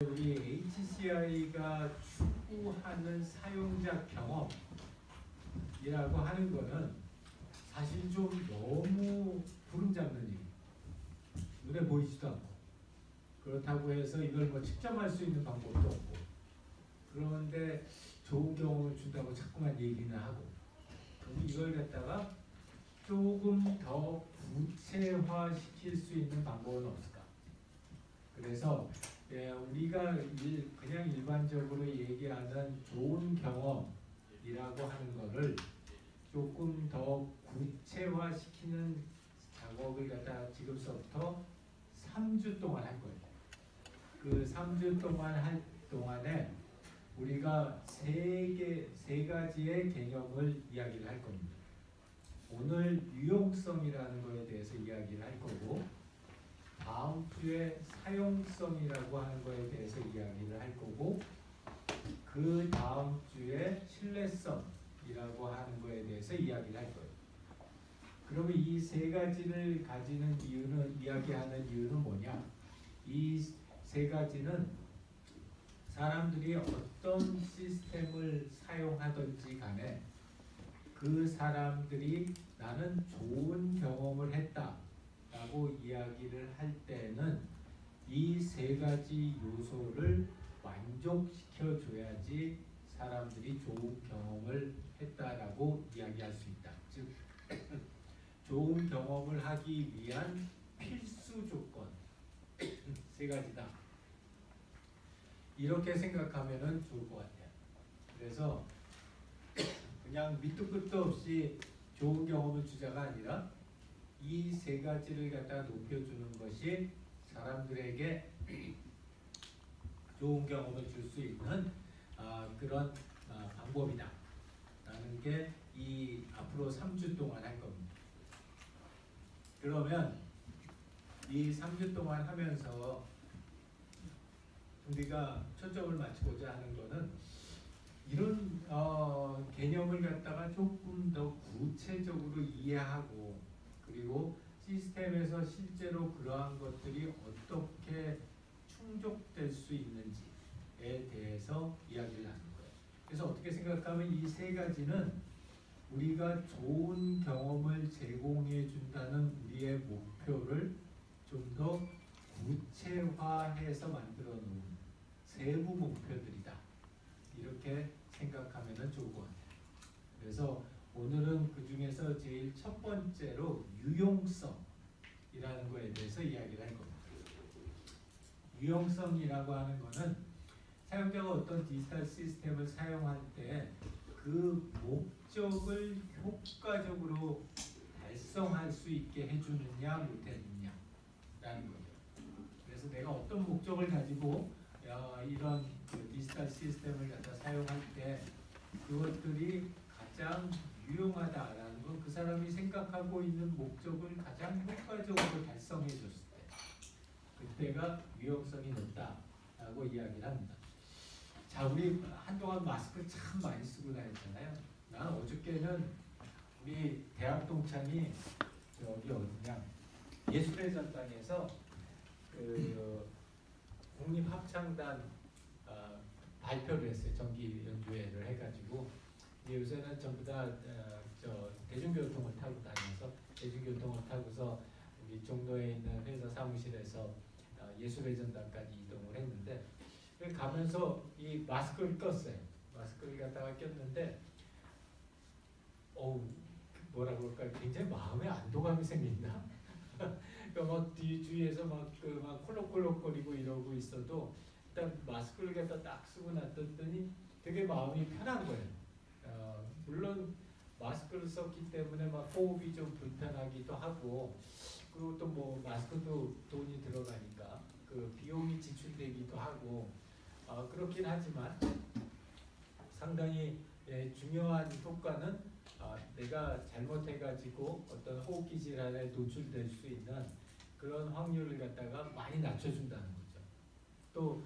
우리 HCI가 추구하는 사용자 경험이라고 하는 거는 사실 좀 너무 구름 잡는 일, 눈에 보이지도 않고, 그렇다고 해서 이걸 뭐 측정할 수 있는 방법도 없고, 그런데 좋은 경험을 준다고 자꾸만 얘기는 하고, 그럼 이걸 갖다가 조금 더 구체화시킬 수 있는 방법은 없을까? 그래서 우리가 그냥 일반적으로 얘기하는 좋은 경험이라고 하는 거를 조금 더 구체화시키는 작업을 갖다 지금서부터 3주 동안 할 거예요. 그 3주 동안 할 동안에 우리가 세 가지의 개념을 이야기를 할 겁니다. 오늘 유용성이라는 거에 대해서 이야기를 할 거고, 다음 주에 사용성이라고 하는 거에 대해서 이야기를 할 거고, 그 다음 주에 신뢰성이라고 하는 거에 대해서 이야기를 할 거예요. 그러면 이 세 가지를 가지는 이유는, 이야기하는 이유는 뭐냐? 이 세 가지는 사람들이 어떤 시스템을 사용하든지 간에 그 사람들이 나는 좋은 경험을 했다 라고 이야기를 할 때는 이 세 가지 요소를 만족시켜 줘야지 사람들이 좋은 경험을 했다라고 이야기할 수 있다. 즉 좋은 경험을 하기 위한 필수 조건 세 가지다. 이렇게 생각하면은 좋을 것 같아요. 그래서 그냥 밑도 끝도 없이 좋은 경험을 주자가 아니라 이 세 가지를 갖다 높여주는 것이 사람들에게 좋은 경험을 줄 수 있는 그런 방법이다 라는 게 이 앞으로 3주 동안 할 겁니다. 그러면 이 3주 동안 하면서 우리가 초점을 맞추고자 하는 거는 이런 개념을 갖다가 조금 더 구체적으로 이해하고, 그리고 시스템에서 실제로 그러한 것들이 어떻게 충족될 수 있는지에 대해서 이야기를 하는 거예요. 그래서 어떻게 생각하면 이 세 가지는 우리가 좋은 경험을 제공해 준다는 우리의 목표를 좀 더 구체화해서 만들어 놓은 세부 목표들이다. 이렇게 생각하면 좋을 것 같아요. 그래서 오늘은 그 중에서 제일 첫 번째로 유용성이라는 거에 대해서 이야기를 할 겁니다. 유용성이라고 하는 거는 사용자가 어떤 디지털 시스템을 사용할 때 그 목적을 효과적으로 달성할 수 있게 해주느냐 못해주느냐라는 거죠. 그래서 내가 어떤 목적을 가지고 이런 디지털 시스템을 갖다 사용할 때 그것들이 가장 유용하다라는 건 그 사람이 생각하고 있는 목적을 가장 효과적으로 달성해 줬을 때 그때가 유용성이 높다라고 이야기를 합니다. 자, 우리 한동안 마스크 참 많이 쓰고 다녔잖아요. 나는 어저께는 우리 대학 동창이 저기 어디냐 예술의 전당에서 그 국립합창단 발표를 했어요. 정기 연주회를 해가지고 요새는 전부 다 대중교통을 타고 다녀서 대중교통을 타고서 우리 종로에 있는 회사 사무실에서 예술의 전당까지 이동을 했는데 가면서 이 마스크를 꼈어요. 마스크를 갖다가 꼈는데 뭐라 그럴까 굉장히 마음에 안도감이 생긴다. 그러니까 막 주위에서 막 콜록콜록거리고 이러고 있어도 일단 마스크를 갖다 딱 쓰고 났더니 되게 마음이 편한 거예요. 물론 마스크를 썼기 때문에 막 호흡이 좀 불편하기도 하고, 그리고 또 뭐 마스크도 돈이 들어가니까 그 비용이 지출되기도 하고 그렇긴 하지만 상당히 중요한 효과는 내가 잘못해가지고 어떤 호흡기 질환에 노출될 수 있는 그런 확률을 갖다가 많이 낮춰준다는 거죠. 또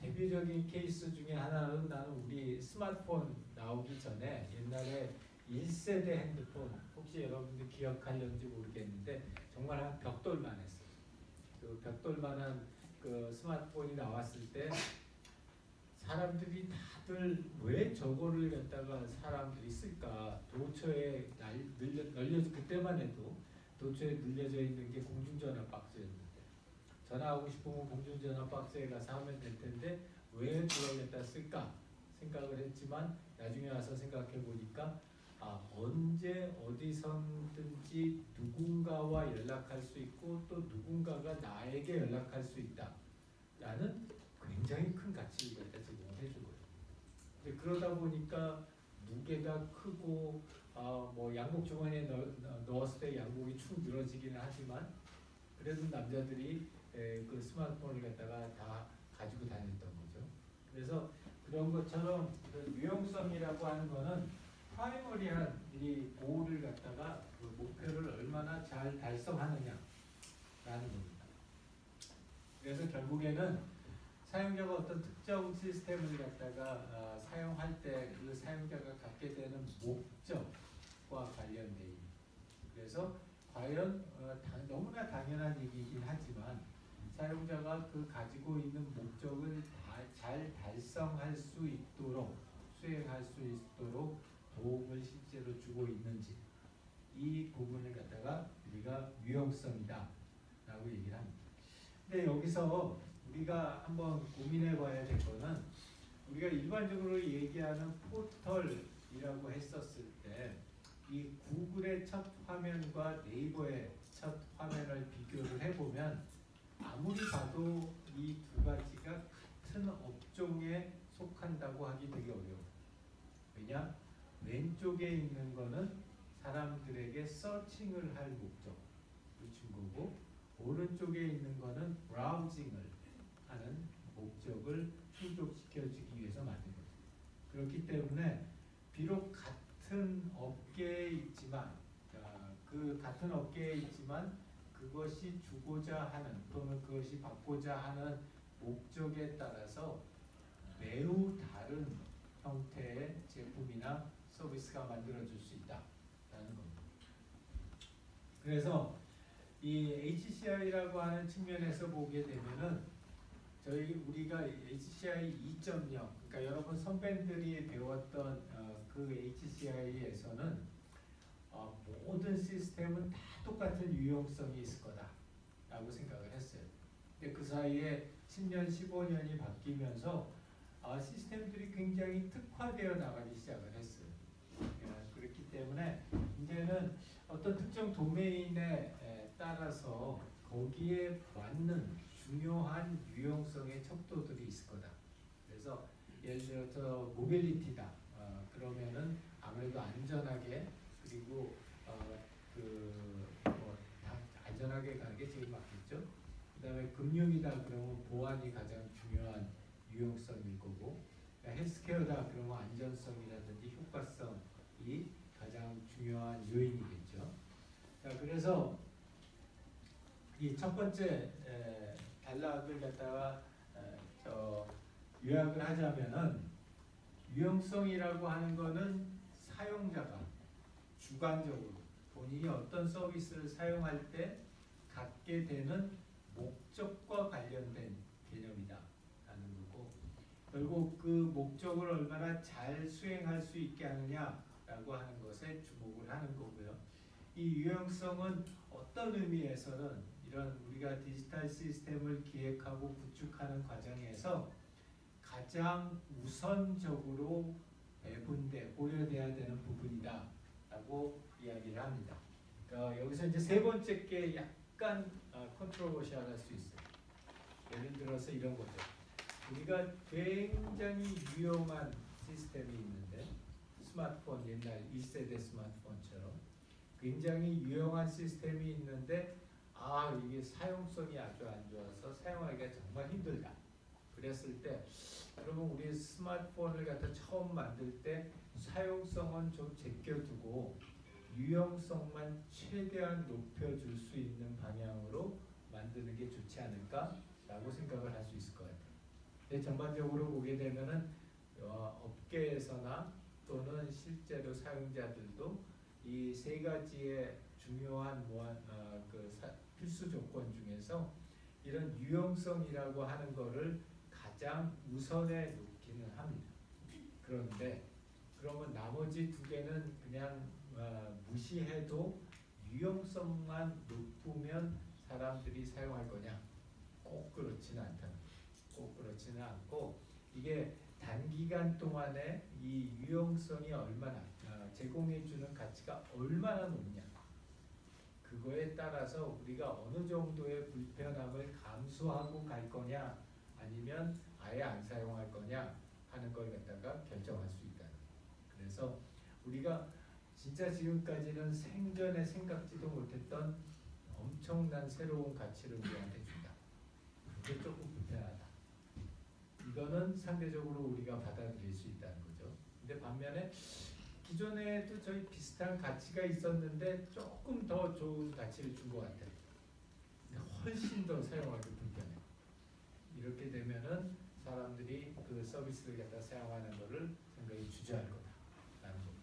대표적인 케이스 중에 하나는 나는 우리 스마트폰 나오기 전에 옛날에 1세대 핸드폰, 혹시 여러분들 기억하려는지 모르겠는데 정말 한 벽돌만 했어요. 그 벽돌만한 그 스마트폰이 나왔을 때 사람들이 다들 왜 저거를 갖다가 사람들이 쓸까? 도처에 그때만 해도 도처에 늘려져 있는 게 공중전화 박스였는데 전화하고 싶으면 공중전화 박스에 가서 하면 될 텐데 왜 그걸 갖다 쓸까 생각을 했지만 나중에 와서 생각해 보니까 언제 어디서든지 누군가와 연락할 수 있고 또 누군가가 나에게 연락할 수 있다 라는 굉장히 큰 가치를 갖다 제공을 해주고요. 그러다 보니까 무게가 크고 뭐 양복 주머니에 넣었을 때 양복이 축 늘어지기는 하지만 그래도 남자들이 그 스마트폰을 갖다가 다 가지고 다녔던 거죠. 그래서 그런 것처럼 유용성이라고 하는 거는 프라이머리한 이 고를 갖다가 그 목표를 얼마나 잘 달성하느냐라는 겁니다. 그래서 결국에는 사용자가 어떤 특정 시스템을 갖다가 사용할 때 그 사용자가 갖게 되는 목적과 관련돼 있는. 그래서 과연 너무나 당연한 얘기이긴 하지만 사용자가 그 가지고 있는 목적을 잘 달성할 수 있도록 수행할 수 있도록 도움을 실제로 주고 있는지 이 부분을 갖다가 우리가 유용성이다 라고 얘기를 합니다. 근데 여기서 우리가 한번 고민해 봐야 될 거는 우리가 일반적으로 얘기하는 포털이라고 했었을 때 이 구글의 첫 화면과 네이버의 첫 화면을 비교를 해보면 아무리 봐도 이 두 가지가 같은 업종에 속한다고 하기 되게 어려워요. 왜냐? 왼쪽에 있는 거는 사람들에게 서칭을 할 목적을 준 거고 오른쪽에 있는 거는 브라우징을 하는 목적을 충족시켜주기 위해서 만든 거죠. 그렇기 때문에 비록 같은 업계에 있지만 그 같은 업계에 있지만 그것이 주고자 하는 또는 그것이 받고자 하는 목적에 따라서 매우 다른 형태의 제품이나 서비스가 만들어질 수 있다라는 겁니다. 그래서 이 HCI라고 하는 측면에서 보게 되면은 우리가 HCI 2.0 그러니까 여러분 선배들이 배웠던 그 HCI에서는 모든 시스템은 다 똑같은 유용성이 있을 거다라고 생각을 했어요. 근데 그 사이에 10년, 15년이 바뀌면서 시스템들이 굉장히 특화되어 나가기 시작을 했어요. 그렇기 때문에 이제는 어떤 특정 도메인에 따라서 거기에 맞는 중요한 유용성의 척도들이 있을 거다. 그래서 예를 들어서 모빌리티다. 그러면은 아무래도 안전하게 그리고 안전하게 가는 게 제일 맞겠죠. 그다음에 금융이다 그러면 보안이 가장 중요한 유용성일 거고, 헬스케어다 그러면 안전성이라든지 효과성이 가장 중요한 요인이겠죠. 자, 그래서 이 첫 번째 단락을 갖다가 요약을 하자면은 유용성이라고 하는 거는 사용자가 주관적으로 본인이 어떤 서비스를 사용할 때 갖게 되는 목적과 관련된 개념이다라는 거고, 결국 그 목적을 얼마나 잘 수행할 수 있게 하느냐라고 하는 것에 주목을 하는 거고요. 이 유용성은 어떤 의미에서는 이런 우리가 디지털 시스템을 기획하고 구축하는 과정에서 가장 우선적으로 고려돼야 되는 부분이다라고 이야기를 합니다. 그러니까 여기서 이제 세 번째 게 약간 컨트로버시할 수 있어요. 예를 들어서 이런 거죠. 우리가 굉장히 유용한 시스템이 있는데 스마트폰 옛날 1세대 스마트폰처럼 굉장히 유용한 시스템이 있는데 이게 사용성이 아주 안 좋아서 사용하기가 정말 힘들다. 그랬을 때 그러면 우리 스마트폰을 갖다 처음 만들 때 사용성은 좀 제껴두고 유용성만 최대한 높여줄 수 있는 방향으로 만드는 게 좋지 않을까라고 생각을 할 수 있을 것 같아요. 근데 전반적으로 보게 되면은 업계에서나 또는 실제로 사용자들도 이 세 가지의 중요한 필수 조건 중에서 이런 유용성이라고 하는 거를 가장 우선에 놓기는 합니다. 그런데 그러면 나머지 두 개는 그냥 무시해도 유용성만 높으면 사람들이 사용할 거냐? 꼭 그렇지는 않다는 거예요. 꼭 그렇지는 않고 이게 단기간 동안에 이 유용성이 얼마나 제공해주는 가치가 얼마나 높냐 그거에 따라서 우리가 어느 정도의 불편함을 감수하고 갈 거냐 아니면 아예 안 사용할 거냐 하는 걸 갖다가 결정할 수 있다는 거예요. 그래서 우리가 진짜 지금까지는 생전에 생각지도 못했던 엄청난 새로운 가치를 우리한테 준다. 그게 조금 불편하다. 이거는 상대적으로 우리가 받아들일 수 있다는 거죠. 근데 반면에 기존에도 저희 비슷한 가치가 있었는데 조금 더 좋은 가치를 준 것 같아요. 근데 훨씬 더 사용하기 불편해. 이렇게 되면은 사람들이 그 서비스를 갖다 사용하는 것을 상당히 주저할 거다라는 겁니다.